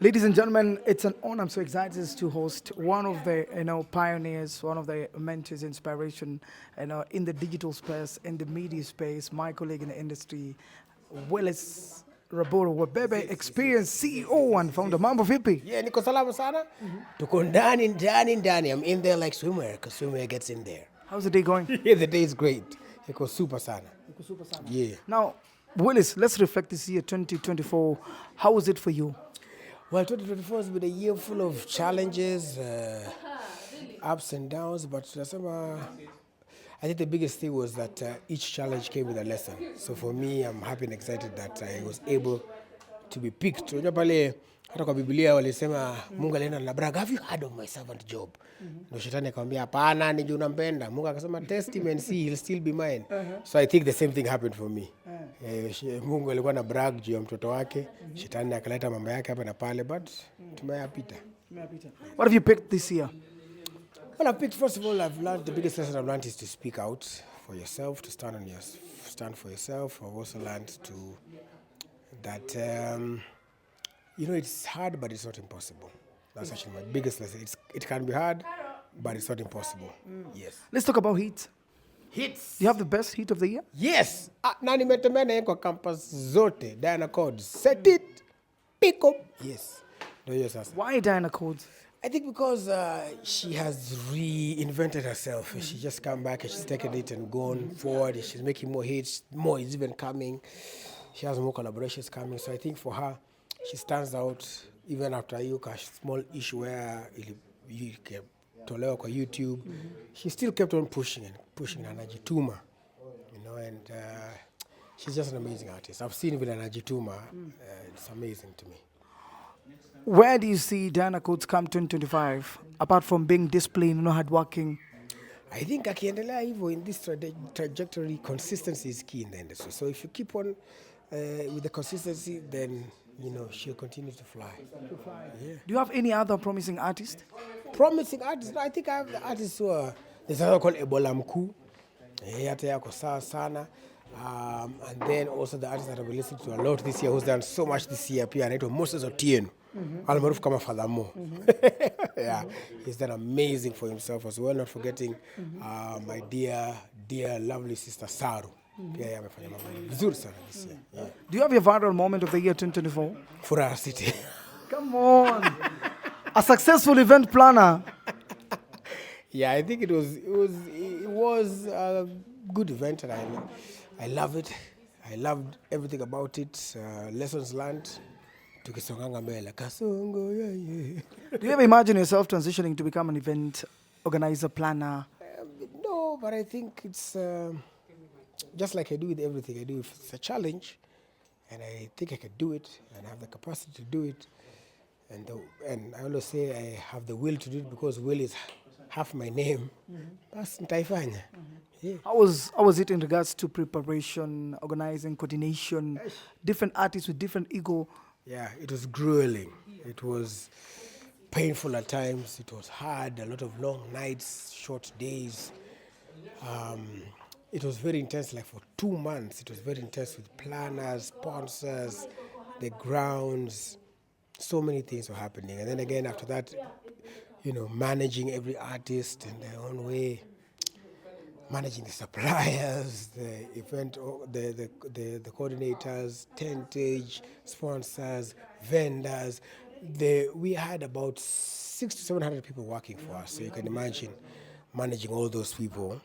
Ladies and gentlemen, it's an honor. I'm so excited to host one of the pioneers, one of the mentors, inspiration, in the digital space, in the media space. My colleague in the industry, Willis Raburu, Wabebe Experience CEO and founder. Mambo vipi? Yeah, niko salama sana. Tuko ndani. I'm in there like swimwear, because swimwear gets in there. How's the day going? Yeah, the day is great. Iko super sana. Yeah. Now, Willis, let's reflect this year, 2024. How was it for you? Well, 2024 has been a year full of challenges, ups and downs, but tunasema, I think the biggest thing was that each challenge came with a lesson. So for me, I'm happy and excited that I was able to be picked. Unajua pale hata kwa Biblia walisema Mungu alienda na brag, have you heard of my servant Job? Ndio shetani akamwambia hapana, ni juu unampenda. Mungu akasema test him and see, he'll still be mine. So I think the same thing happened for me. Mungu alikuwa na brag juu ya mtoto wake, shetani akaleta mambo yake hapa na pale, but tumeyapita. What have you picked this year? Well, I've picked, first of all, I've learned, the biggest lesson I've learned is to speak out for yourself, to stand for yourself. I've also learned to, that, it's hard, but it's not impossible. That's actually my biggest lesson. It can be hard, but it's not impossible. Yes. Let's talk about heat. Hits. Do you have the best heat of the year? Yes. Na nimetembea na yeye kwa campus zote. Diana Codes. Set it. Pick up. Yes. Ndio hiyo sasa. Why Diana Codes? I think because she has reinvented herself. She just come back and she's taken it and gone forward. She's making more hits. More is even coming. She has more collaborations coming. So I think for her, she stands out even after a small issue where you kept tolewa kwa YouTube. She still kept on pushing and anajituma. And she's just an amazing artist. I've seen with anajituma. It's amazing to me. Where do you see Diana Codes come 2025, apart from being disciplined, hardworking? I think akiendelea hivyo in this trajectory, consistency is key in the industry. So if you keep on with the consistency, then she'll continue to fly. Yeah. Do you have any other promising artist? Promising artists? I think I have the artists who are, there's another called Ebola Mkuu. Hata yako sawa sana. And then also the artist that I've listened to a lot this year, who's done so much this year, pia anaitwa Moses Otieno. Almaruf kama Father Mo. Yeah, he's done amazing for himself as well. Not forgetting my dear, lovely sister Saru. Pia amefanya mambo vizuri sana this year. Yeah. Do you have your viral moment of the year 2024? Furaha City. Come on. A successful event planner. Yeah, I think it was a good event, and I love it. I loved everything about it. Lessons learned. Tukisonganga mbele. Kasongo, yeah. Do you ever imagine yourself transitioning to become an event organizer, planner? No, but I think it's just like I do with everything I do. If it's a challenge, and I think I can do it, and I have the capacity to do it, and I always say I have the will to do it because will is half my name. Basi nitaifanya. Yeah. How was it in regards to preparation, organizing, coordination, different artists with different ego? Yeah, it was grueling. It was painful at times. It was hard, a lot of long nights, short days. It was very intense, like for 2 months. It was very intense with planners, sponsors, the grounds. So many things were happening. And then again, after that, managing every artist in their own way, managing the suppliers, the event, the coordinators, tentage, sponsors, vendors. We had about 600 to 700 people working for us. So you can imagine managing all those people,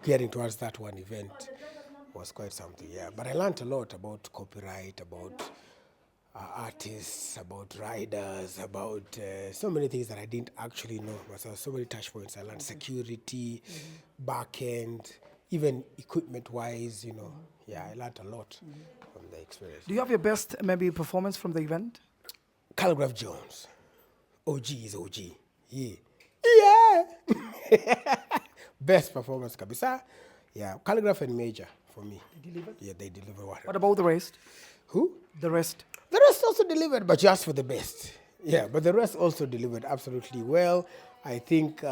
getting towards that one event was quite something, yeah. But I learned a lot about copyright, about artists, about riders, about so many things that I didn't actually know. So many touch points. I learned security, back end, even equipment-wise, Yeah, I learned a lot from the experience. Do you have your best maybe performance from the event? Calligraph Jones. OG is OG. Yeah. Best performance, kabisa. Yeah, Calligraph and Major for me. They delivered? Yeah, they delivered. What about the rest? Who? The rest. The rest also delivered, but you asked for the best. Yeah, but the rest also delivered absolutely well. I think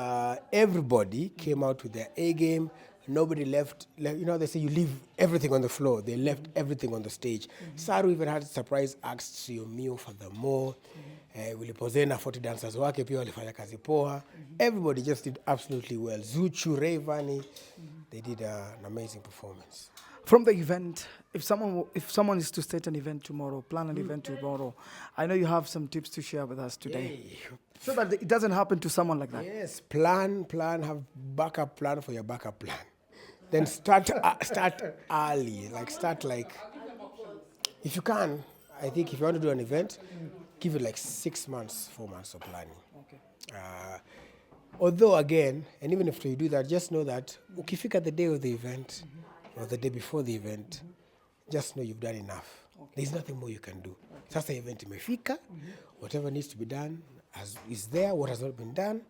everybody came out with their A game, Nobody left, you know, they say you leave everything on the floor. They left everything on the stage. Saru even had surprise acts to Mio furthermore. Willy Pozena, 40 dancers wake pia walifanya kazi poa. Everybody just did absolutely well. Zuchu, Rayvanny, they did an amazing performance. From the event, if someone is to state an event tomorrow, plan an event tomorrow, I know you have some tips to share with us today. So that it doesn't happen to someone like that. Yes, plan, have backup plan for your backup plan. Then start early, if you can, I think if you want to do an event, give it like 6 months, 4 months of planning. Okay. Although again, and even if you do that, just know that ukifika the day of the event or the day before the event, just know you've done enough. There's nothing more you can do. Sasa event imefika, whatever needs to be done is there, what has not been done,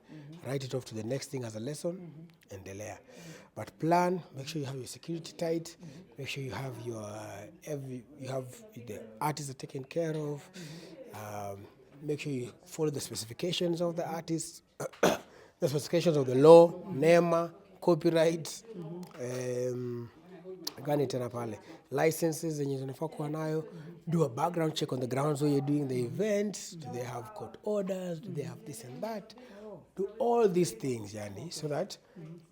write it off to the next thing as a lesson, endelea. But plan, make sure you have your security tight, make sure you have the artists are taken care of, make sure you follow the specifications of the artists, the specifications of the law, NEMA, copyright, gani tena pale, licenses zenye zinafaa kuwa nayo, do a background check on the grounds where you're doing the event, do they have court orders, do they have this and that, do all these things, yani, so that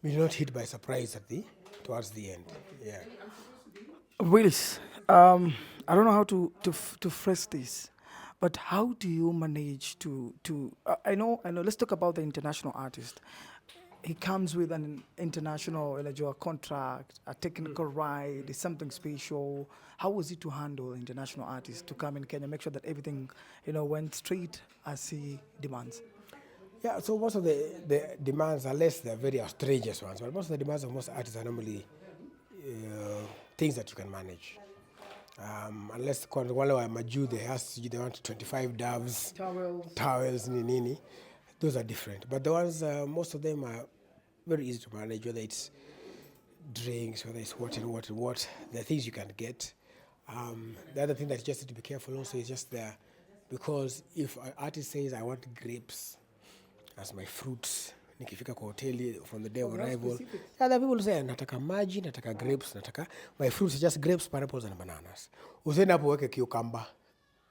we're not hit by surprise towards the end. Yeah. Willis, I don't know how to phrase this, but how do you manage to I know, let's talk about the international artist. He comes with an international a contract, a technical ride, something special. How was it to handle international artists to come in Kenya, make sure that everything, went straight as he demands? Yeah, so most of the demands, unless they're very outrageous ones, but most of the demands of most artists are normally things that you can manage. Unless wale wa majuu, they want 25 doves, towels, nini. Those are different. But the ones, most of them are very easy to manage, whether it's drinks, whether it's what, the things you can get. The other thing that you just need to be careful also is just because if an artist says, I want grapes as my fruits, nikifika kwa hoteli from the day of arrival, other people say, nataka maji, nataka grapes, my fruits is just grapes, pineapples, and bananas. Usiende hapo weke cucumber.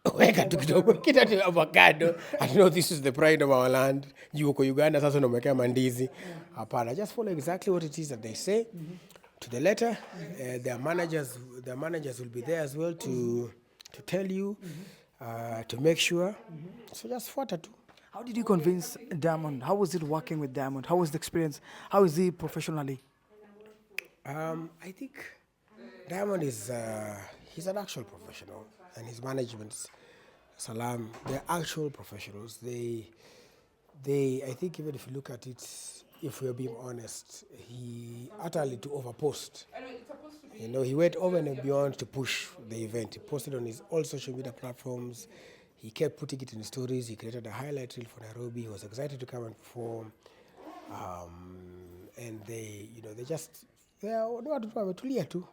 Weka tu kidogo, kita tu avocado. I know this is the pride of our land. You uko Uganda, sasa unamwekea mandizi. Hapana, just follow exactly what it is that they say to the letter. Their managers will be there as well to tell you, to make sure. So just fuata tu. How did you convince Diamond? How was it working with Diamond? How was the experience? How is he professionally? I think Diamond is he's an actual professional, and his management, Salam, they're actual professionals. They I think even if you look at it, if we're being honest, he utterly to overpost. He went over and beyond to push the event. He posted on his all social media platforms. He kept putting it in stories. He created a highlight reel for Nairobi. He was excited to come and perform. And they are wametulia tu.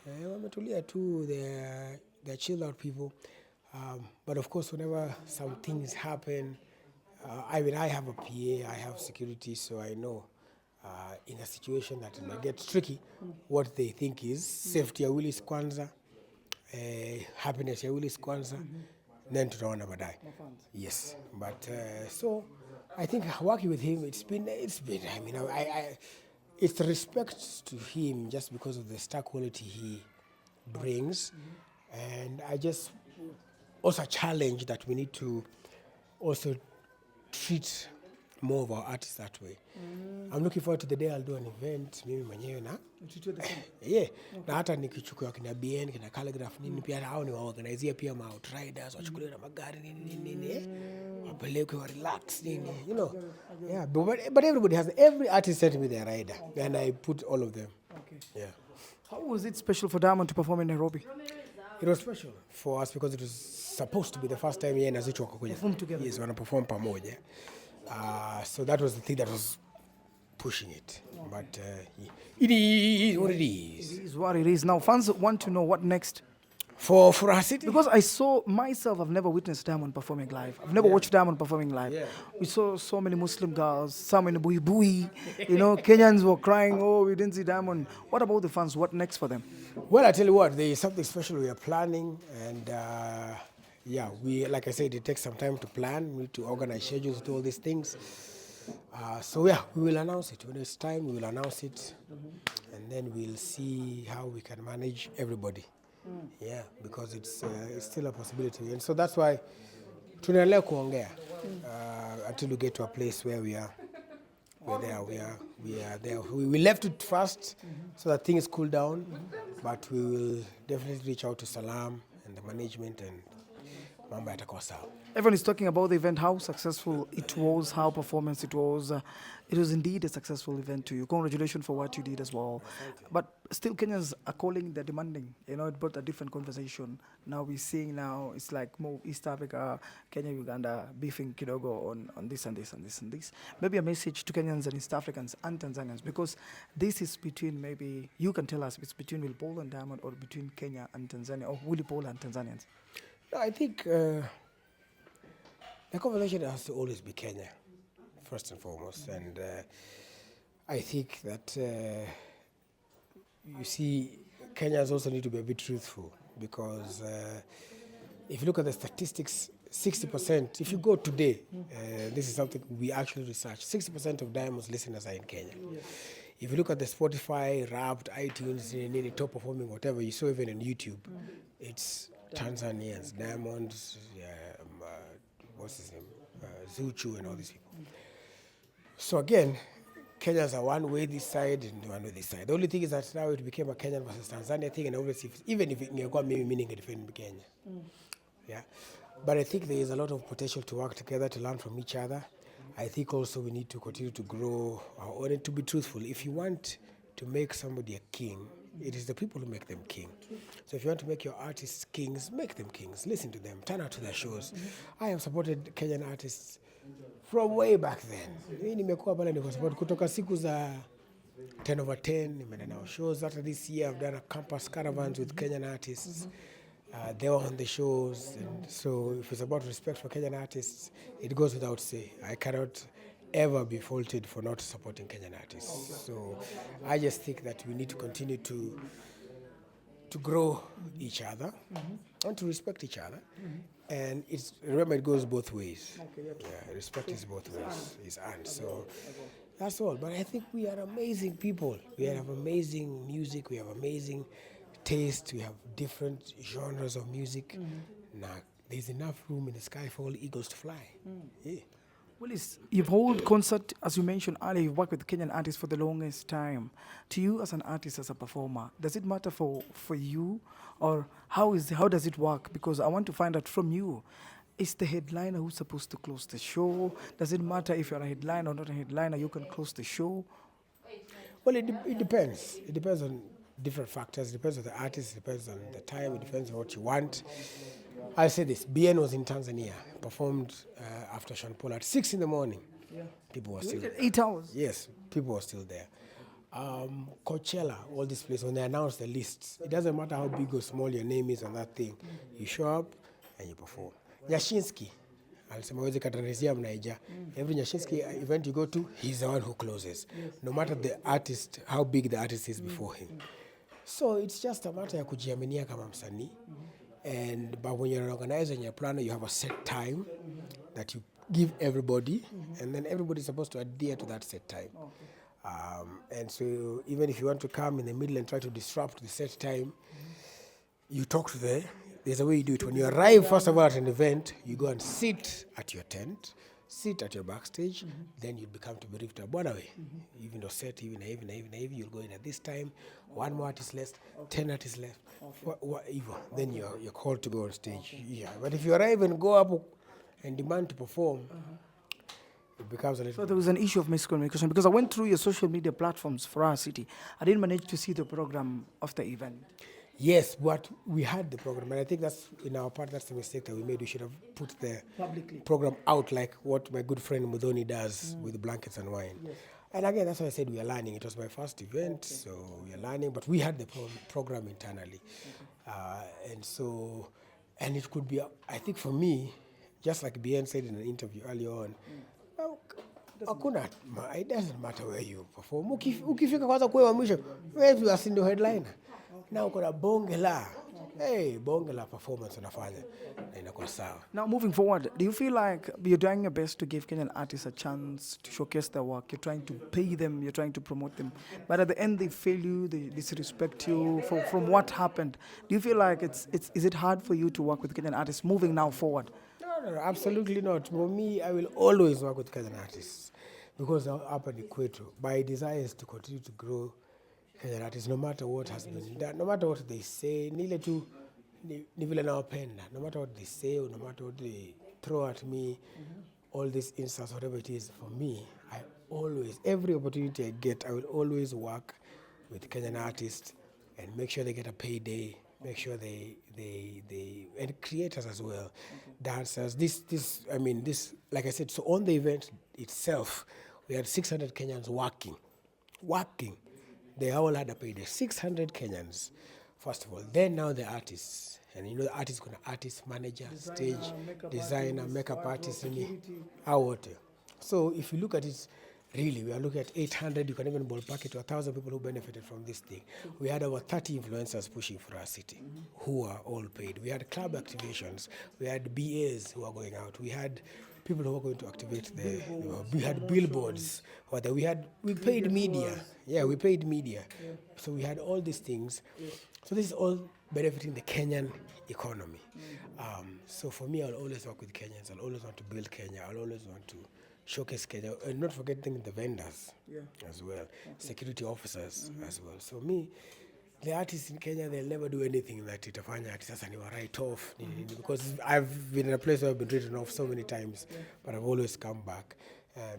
Wametulia tu. They're chilled out people. But of course, whenever some things happen, I have a PA, I have security, so I know in a situation that it may get tricky, what they think is safety ya Willis kwanza, happiness ya Willis kwanza, then tutaona baadaye. Yes, but so I think working with him, it's been. I mean, it's respect to him just because of the star quality he brings, and I just also challenge that we need to also treat more of our artists that way. I'm looking forward to the day I'll do an event mimi mwenyewe na yeah, na hata nikichukua kina BN kina calligraph nini pia hao ni waorganize pia ma outriders wachukue na magari nini wapeleke wa relax nini, yeah, but every artist sent me their rider, and I put all of them. Okay. Yeah. How was it special for Diamond to perform in Nairobi? It was special for us because it was supposed to be the first time yeye na Zuchu wakakuja perform together. Yes, wana perform pamoja. So that was the thing that was pushing it. Okay. But it is what it is. It is what it is. Now fans want to know what next. For Furaha City? Because I saw myself, I've never witnessed Diamond performing live. I've never watched Diamond performing live. Yeah. We saw so many Muslim girls, some in bui bui. Kenyans were crying, oh, we didn't see Diamond. What about the fans? What next for them? Well, I tell you what, there is something special we are planning, and yeah, like I said, it takes some time to plan. We need to organize schedules, do all these things. So yeah, we will announce it when it's time. We will announce it, and then we'll see how we can manage everybody. Yeah, because it's still a possibility, and so that's why tunaendelea kuongea until we get to a place where we are there. We left it first so that things cool down, but we will definitely reach out to Salam and the management, and mambo yatakuwa sawa. Everyone is talking about the event, how successful it was, how performance it was. It was indeed a successful event to you. Congratulations for what you did as well. But still, Kenyans are calling, they're demanding. It brought a different conversation. Now we're seeing it's like more East Africa, Kenya, Uganda, beefing kidogo on this and this and this and this. Maybe a message to Kenyans and East Africans and Tanzanians, because this is between, maybe you can tell us, it's between Willy Paul and Diamond, or between Kenya and Tanzania, or Willy Paul and Tanzanians. No, I think the conversation has to always be Kenya, first and foremost. And I think that, you see, Kenyans also need to be a bit truthful, because if you look at the statistics, 60%, if you go today, this is something we actually researched, 60% of Diamond's listeners are in Kenya. Yes. If you look at the Spotify, Wrapped, iTunes, any top performing, whatever, you saw even on YouTube, it's Tanzanians, Diamonds, what's his name, Zuchu and all these people. So again, Kenyans are one way this side and one way this side. The only thing is that now it became a Kenyan versus Tanzania thing, and obviously, even if it got maybe meaning a different Kenya. Yeah. But I think there is a lot of potential to work together, to learn from each other. I think also we need to continue to grow our own, and to be truthful. If you want to make somebody a king, it is the people who make them king. So if you want to make your artists kings, make them kings. Listen to them. Turn out to their shows. I have supported Kenyan artists from way back then. Mimi nimekuwa pale niko support kutoka siku za 10 over 10. Nimeenda nao shows. After this year, I've done a campus caravans with Kenyan artists. They were on the shows. And so if it's about respect for Kenyan artists, it goes without say. I cannot ever be faulted for not supporting Kenyan artists. So I just think that we need to continue to grow each other and to respect each other. And remember, it goes both ways. Yeah, respect is both ways. It's earned. So that's all. But I think we are amazing people. We have amazing music. We have amazing taste. We have different genres of music. Now, there's enough room in the sky for all eagles to fly. Yeah. Willis, you've held concert, as you mentioned earlier, you've worked with Kenyan artists for the longest time. To you as an artist, as a performer, does it matter for you, or how does it work? Because I want to find out from you, is the headliner who's supposed to close the show? Does it matter if you're a headliner or not a headliner, you can close the show? Well, it depends. It depends on different factors. It depends on the artist, it depends on the time, it depends on what you want. I'll say this, BN was in Tanzania, performed after Sean Paul at 6 in the morning. Yeah. People were still there. 8 hours? Yes, people were still there. Coachella, all these places, when they announce the lists, it doesn't matter how big or small your name is on that thing. You show up and you perform. Nyashinsky, alisema wezi katanizia mnaija. Every Nyashinsky event you go to, he's the one who closes. No matter the artist, how big the artist is before him. So it's just a matter ya kujiaminia kama msanii. But when you're an organizer and you're a planner, you have a set time that you give everybody, and then everybody's supposed to adhere to that set time. And so even if you want to come in the middle and try to disrupt the set time, you talk to there's a way you do it. When you arrive, first of all, at an event, you go and sit at your tent, sit at your backstage, then you become to be briefed. Even though set, even, you'll go in at this time, one more artist left, 10 artists left. Then you're called to go on stage. Yeah. But if you arrive and go up and demand to perform, it becomes a little... So there was an issue of miscommunication, because I went through your social media platforms for our city. I didn't manage to see the program of the event. Yes, but we had the program, and I think that's, in our part, that's the mistake that we made. We should have put the program out like what my good friend Mudhoni does with blankets and wine. Yes. And again, that's why I said we are learning. It was my first event, so we are learning, but we had the program internally. And so, and it could be, I think for me, just like Bien said in an interview earlier on, hakuna, it doesn't matter where you perform. Ukifika kwanza kwa mwisho, wewe asi ndio headliner. Na uko na bonge la performance unafanya na inakuwa sawa. Now, moving forward, do you feel like you're doing your best to give Kenyan artists a chance to showcase their work? You're trying to pay them, you're trying to promote them, but at the end they fail you, they disrespect you from what happened. Do you feel like is it hard for you to work with Kenyan artists moving now forward? No, absolutely not. For me, I will always work with Kenyan artists because hapa ni kwetu. My desire is to continue to grow Kenyan artists, no matter what has been done, no matter what they say, ni vile nawapenda, no matter what they say, or no matter what they throw at me, all these insults, whatever it is, for me, I always, every opportunity I get, I will always work with Kenyan artists and make sure they get a payday, make sure they and creators as well, dancers, this, like I said, so on the event itself, we had 600 Kenyans working. They all had a payday. 600 Kenyans, first of all. Then now the artists. And you know the artist gonna artist, manager, stage, designer, makeup artist, what. So if you look at it, really, we are looking at 800, you can even ballpark it to 1,000 people who benefited from this thing. We had over 30 influencers pushing for our city, who are all paid. We had club activations. We had BAs who are going out. We had people who were going to activate we had billboards. We paid media. Yeah, we paid media. So we had all these things. So this is all benefiting the Kenyan economy. So for me, I'll always work with Kenyans. I'll always want to build Kenya. I'll always want to showcase Kenya, and not forgetting the vendors as well, security officers as well. So me, the artists in Kenya, they'll never do anything that itafanya ati sasa ni wa write off, because I've been in a place where I've been written off so many times, but I've always come back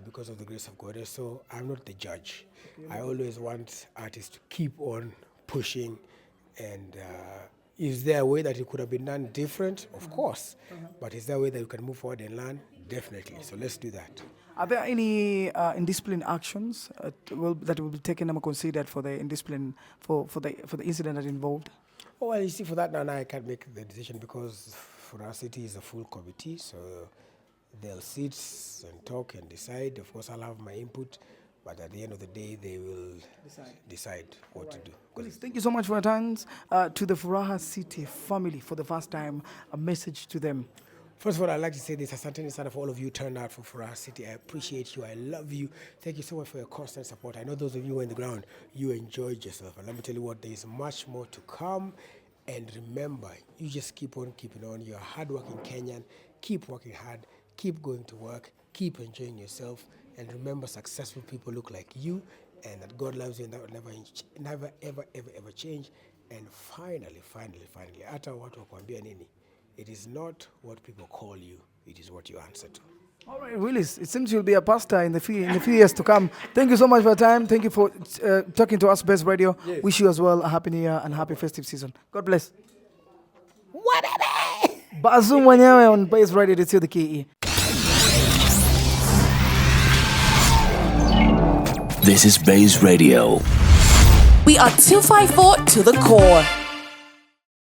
because of the grace of God. So I'm not the judge. I always want artists to keep on pushing, and is there a way that it could have been done different? Of course. But is there a way that you can move forward and learn? Definitely. So let's do that. Are there any indiscipline actions that will be taken and considered for the indiscipline for the incident that involved? Oh, well, you see, for that now I can't make the decision because for our city is a full committee, so they'll sit and talk and decide. Of course, I'll have my input, but at the end of the day, they will decide what to do. Willis, thank you so much for your time. To the Furaha City family, for the first time, a message to them. First of all, I'd like to say this. Asante sana for all of you turned out for Furaha City. I appreciate you. I love you. Thank you so much for your constant support. I know those of you who are in the ground, you enjoyed yourself. And let me tell you what, there is much more to come. And remember, you just keep on keeping on. You're a hardworking Kenyan. Keep working hard. Keep going to work. Keep enjoying yourself. And remember, successful people look like you, and that God loves you, and that will never, ever change. And finally, hata watu wakuambia nini, it is not what people call you, it is what you answer to. All right, Willis, it seems you'll be a pastor in the few years to come. Thank you so much for your time. Thank you for talking to us, Best Radio. Yes. Wish you as well a happy new year and happy festive season. God bless. Bazu mwenyewe on Base Radio to the KE. This is Base Radio. We are 254 to the core.